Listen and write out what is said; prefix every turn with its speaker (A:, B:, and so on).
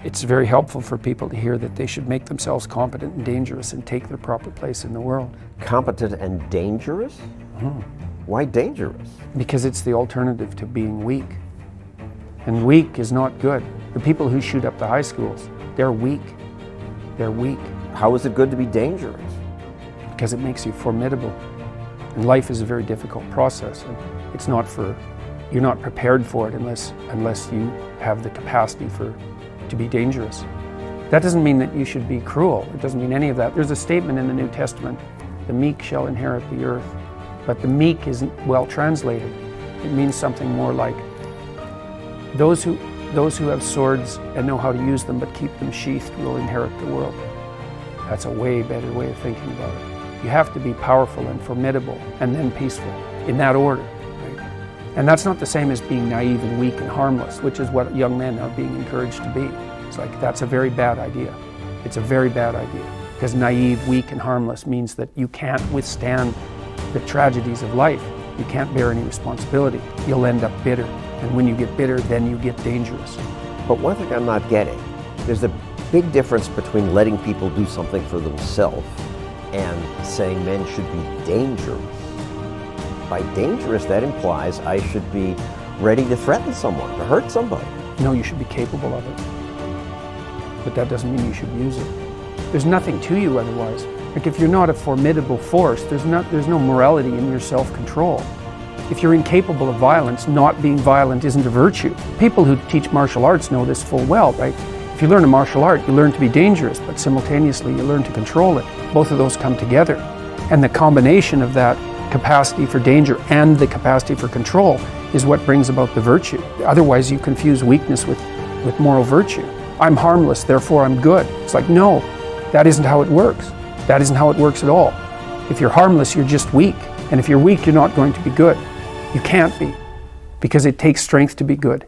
A: It's very helpful for people to hear that they should make themselves competent and dangerous and take their proper place in the world.
B: Competent and dangerous? Why dangerous?
A: Because it's the alternative to being weak. And weak is not good. The people who shoot up the high schools, they're weak. They're weak.
B: How is it good to be dangerous?
A: Because it makes you formidable. And life is a very difficult process. And it's not you're not prepared for it unless you have the capacity to be dangerous. That doesn't mean that you should be cruel. It doesn't mean any of that. There's a statement in the New Testament, the meek shall inherit the earth. But the meek isn't well translated. It means something more like those who have swords and know how to use them but keep them sheathed will inherit the world. That's a way better way of thinking about it. You have to be powerful and formidable and then peaceful, in that order. Right? And that's not the same as being naive and weak and harmless, which is what young men are being encouraged to be. It's like, that's a very bad idea. It's a very bad idea. Because naive, weak, and harmless means that you can't withstand the tragedies of life. You can't bear any responsibility. You'll end up bitter. And when you get bitter, then you get dangerous.
B: But one thing I'm not getting, there's a big difference between letting people do something for themselves and saying men should be dangerous. By dangerous, that implies I should be ready to threaten someone, to hurt somebody.
A: No, you should be capable of it. But that doesn't mean you should use it. There's nothing to you otherwise. Like if you're not a formidable force, there's no morality in your self-control. If you're incapable of violence, not being violent isn't a virtue. People who teach martial arts know this full well, right? If you learn a martial art, you learn to be dangerous, but simultaneously you learn to control it. Both of those come together. And the combination of that capacity for danger and the capacity for control is what brings about the virtue. Otherwise you confuse weakness with moral virtue. I'm harmless, therefore I'm good. It's like, no, that isn't how it works. That isn't how it works at all. If you're harmless, you're just weak. And if you're weak, you're not going to be good. You can't be, because it takes strength to be good.